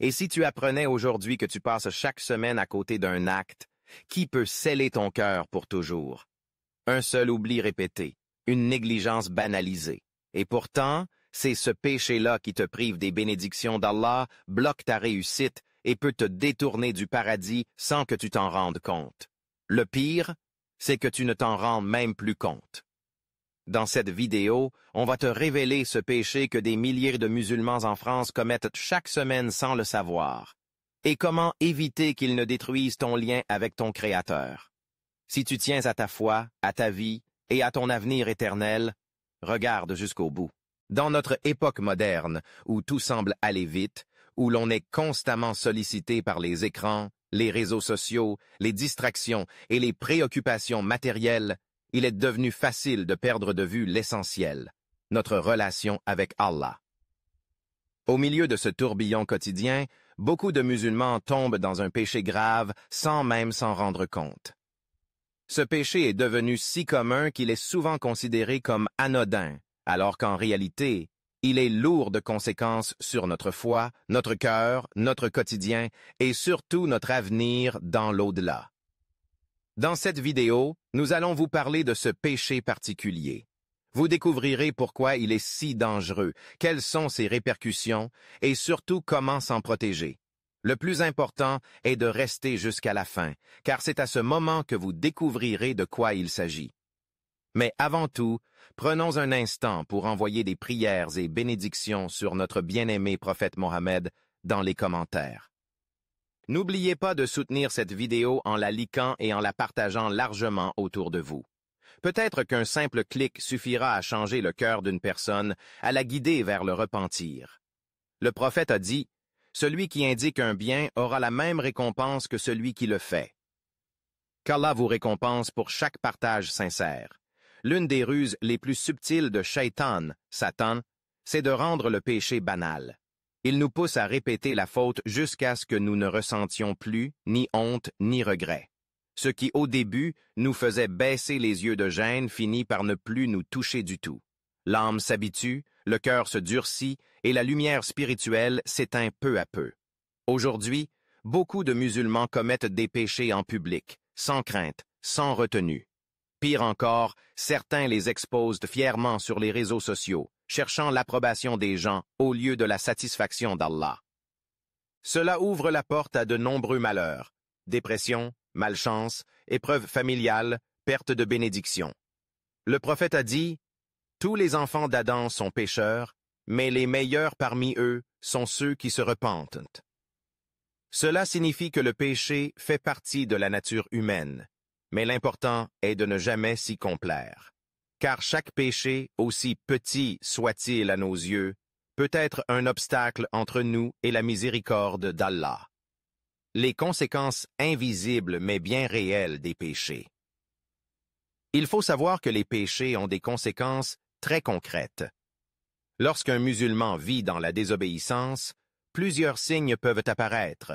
Et si tu apprenais aujourd'hui que tu passes chaque semaine à côté d'un acte, qui peut sceller ton cœur pour toujours? Un seul oubli répété, une négligence banalisée. Et pourtant, c'est ce péché-là qui te prive des bénédictions d'Allah, bloque ta réussite et peut te détourner du paradis sans que tu t'en rendes compte. Le pire, c'est que tu ne t'en rends même plus compte. Dans cette vidéo, on va te révéler ce péché que des milliers de musulmans en France commettent chaque semaine sans le savoir, et comment éviter qu'il ne détruise ton lien avec ton Créateur. Si tu tiens à ta foi, à ta vie et à ton avenir éternel, regarde jusqu'au bout. Dans notre époque moderne, où tout semble aller vite, où l'on est constamment sollicité par les écrans, les réseaux sociaux, les distractions et les préoccupations matérielles, il est devenu facile de perdre de vue l'essentiel, notre relation avec Allah. Au milieu de ce tourbillon quotidien, beaucoup de musulmans tombent dans un péché grave sans même s'en rendre compte. Ce péché est devenu si commun qu'il est souvent considéré comme anodin, alors qu'en réalité, il est lourd de conséquences sur notre foi, notre cœur, notre quotidien et surtout notre avenir dans l'au-delà. Dans cette vidéo, nous allons vous parler de ce péché particulier. Vous découvrirez pourquoi il est si dangereux, quelles sont ses répercussions et surtout comment s'en protéger. Le plus important est de rester jusqu'à la fin, car c'est à ce moment que vous découvrirez de quoi il s'agit. Mais avant tout, prenons un instant pour envoyer des prières et bénédictions sur notre bien-aimé prophète Mohammed dans les commentaires. N'oubliez pas de soutenir cette vidéo en la likant et en la partageant largement autour de vous. Peut-être qu'un simple clic suffira à changer le cœur d'une personne, à la guider vers le repentir. Le prophète a dit, « Celui qui indique un bien aura la même récompense que celui qui le fait. » Qu'Allah vous récompense pour chaque partage sincère. L'une des ruses les plus subtiles de Shaitan, Satan, c'est de rendre le péché banal. Il nous pousse à répéter la faute jusqu'à ce que nous ne ressentions plus ni honte ni regret. Ce qui, au début, nous faisait baisser les yeux de gêne finit par ne plus nous toucher du tout. L'âme s'habitue, le cœur se durcit et la lumière spirituelle s'éteint peu à peu. Aujourd'hui, beaucoup de musulmans commettent des péchés en public, sans crainte, sans retenue. Pire encore, certains les exposent fièrement sur les réseaux sociaux, cherchant l'approbation des gens au lieu de la satisfaction d'Allah. Cela ouvre la porte à de nombreux malheurs, dépression, malchance, épreuves familiales, perte de bénédiction. Le prophète a dit, « Tous les enfants d'Adam sont pécheurs, mais les meilleurs parmi eux sont ceux qui se repentent. » Cela signifie que le péché fait partie de la nature humaine, mais l'important est de ne jamais s'y complaire. Car chaque péché, aussi petit soit-il à nos yeux, peut être un obstacle entre nous et la miséricorde d'Allah. Les conséquences invisibles mais bien réelles des péchés. Il faut savoir que les péchés ont des conséquences très concrètes. Lorsqu'un musulman vit dans la désobéissance, plusieurs signes peuvent apparaître.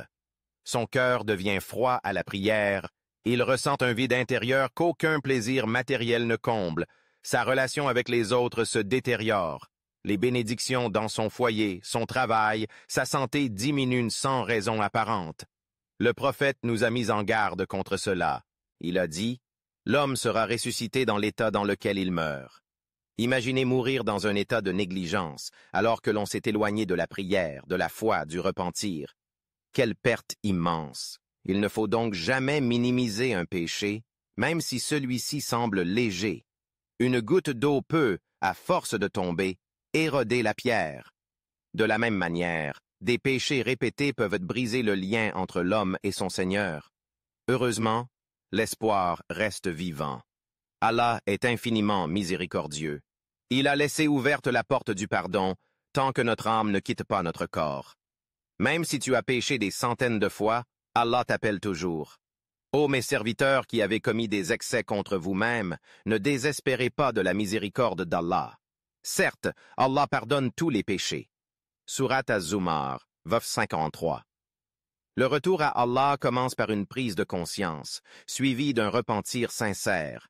Son cœur devient froid à la prière, il ressent un vide intérieur qu'aucun plaisir matériel ne comble, sa relation avec les autres se détériore, les bénédictions dans son foyer, son travail, sa santé diminuent sans raison apparente. Le prophète nous a mis en garde contre cela. Il a dit, « L'homme sera ressuscité dans l'état dans lequel il meurt. » Imaginez mourir dans un état de négligence, alors que l'on s'est éloigné de la prière, de la foi, du repentir. Quelle perte immense! Il ne faut donc jamais minimiser un péché, même si celui-ci semble léger. Une goutte d'eau peut, à force de tomber, éroder la pierre. De la même manière, des péchés répétés peuvent briser le lien entre l'homme et son Seigneur. Heureusement, l'espoir reste vivant. Allah est infiniment miséricordieux. Il a laissé ouverte la porte du pardon, tant que notre âme ne quitte pas notre corps. Même si tu as péché des centaines de fois, Allah t'appelle toujours. Ô mes serviteurs qui avez commis des excès contre vous-mêmes, ne désespérez pas de la miséricorde d'Allah. Certes, Allah pardonne tous les péchés. Surat Az-Zumar, verset 53. Le retour à Allah commence par une prise de conscience, suivie d'un repentir sincère.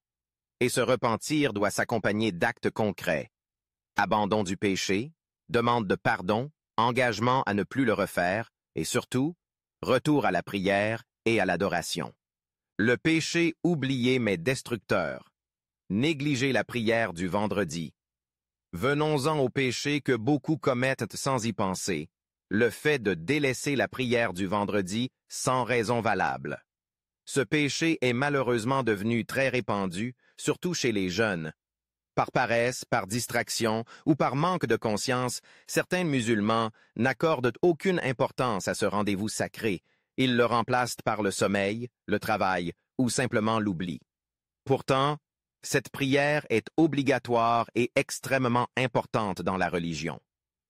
Et ce repentir doit s'accompagner d'actes concrets. Abandon du péché, demande de pardon, engagement à ne plus le refaire, et surtout, retour à la prière et à l'adoration. Le péché oublié mais destructeur. Négliger la prière du vendredi. Venons-en au péché que beaucoup commettent sans y penser, le fait de délaisser la prière du vendredi sans raison valable. Ce péché est malheureusement devenu très répandu, surtout chez les jeunes. Par paresse, par distraction ou par manque de conscience, certains musulmans n'accordent aucune importance à ce rendez-vous sacré. Ils le remplacent par le sommeil, le travail ou simplement l'oubli. Pourtant, cette prière est obligatoire et extrêmement importante dans la religion.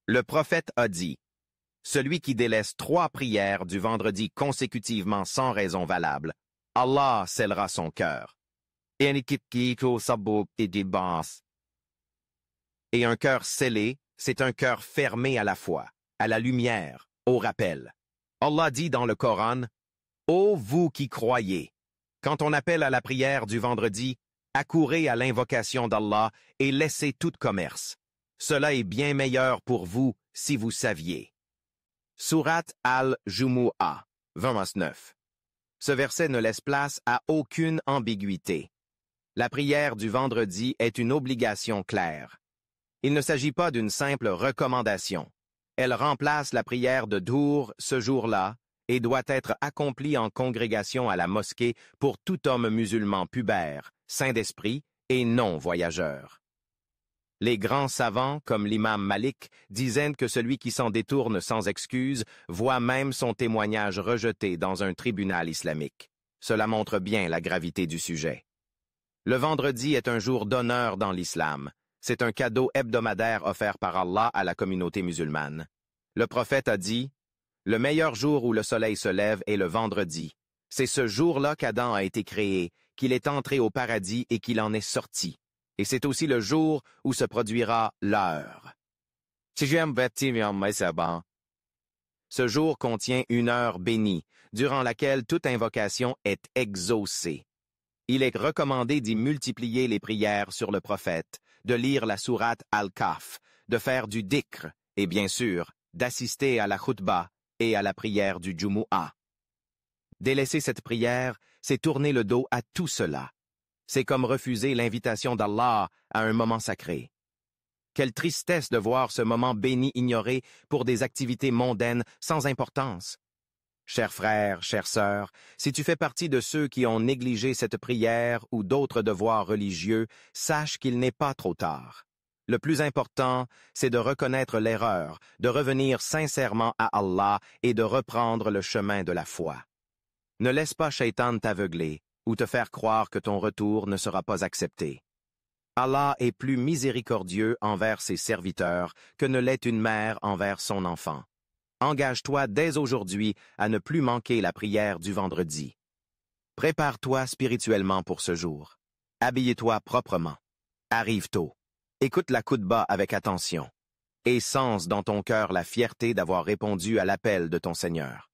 Le prophète a dit « Celui qui délaisse 3 prières du vendredi consécutivement sans raison valable, Allah scellera son cœur. » Et un cœur scellé, c'est un cœur fermé à la foi, à la lumière, au rappel. Allah dit dans le Coran, « Ô vous qui croyez, quand on appelle à la prière du vendredi, accourez à l'invocation d'Allah et laissez tout commerce. Cela est bien meilleur pour vous si vous saviez. » Surat al-Jumu'ah, 29. Ce verset ne laisse place à aucune ambiguïté. La prière du vendredi est une obligation claire. Il ne s'agit pas d'une simple recommandation. Elle remplace la prière de Dhuhr ce jour-là et doit être accomplie en congrégation à la mosquée pour tout homme musulman pubère, saint d'esprit et non voyageur. Les grands savants, comme l'imam Malik, disaient que celui qui s'en détourne sans excuse voit même son témoignage rejeté dans un tribunal islamique. Cela montre bien la gravité du sujet. Le vendredi est un jour d'honneur dans l'islam. C'est un cadeau hebdomadaire offert par Allah à la communauté musulmane. Le prophète a dit « Le meilleur jour où le soleil se lève est le vendredi. C'est ce jour-là qu'Adam a été créé, qu'il est entré au paradis et qu'il en est sorti. Et c'est aussi le jour où se produira l'heure. » Ce jour contient une heure bénie, durant laquelle toute invocation est exaucée. Il est recommandé d'y multiplier les prières sur le prophète, de lire la sourate Al-Kahf, de faire du dhikr et bien sûr, d'assister à la khutbah et à la prière du Jumu'ah. Délaisser cette prière, c'est tourner le dos à tout cela. C'est comme refuser l'invitation d'Allah à un moment sacré. Quelle tristesse de voir ce moment béni ignoré pour des activités mondaines sans importance. Chers frères, chères sœurs, si tu fais partie de ceux qui ont négligé cette prière ou d'autres devoirs religieux, sache qu'il n'est pas trop tard. Le plus important, c'est de reconnaître l'erreur, de revenir sincèrement à Allah et de reprendre le chemin de la foi. Ne laisse pas Shaitan t'aveugler ou te faire croire que ton retour ne sera pas accepté. Allah est plus miséricordieux envers ses serviteurs que ne l'est une mère envers son enfant. Engage-toi dès aujourd'hui à ne plus manquer la prière du vendredi. Prépare-toi spirituellement pour ce jour. Habille-toi proprement. Arrive tôt. Écoute la khutbah avec attention. Et sens dans ton cœur la fierté d'avoir répondu à l'appel de ton Seigneur.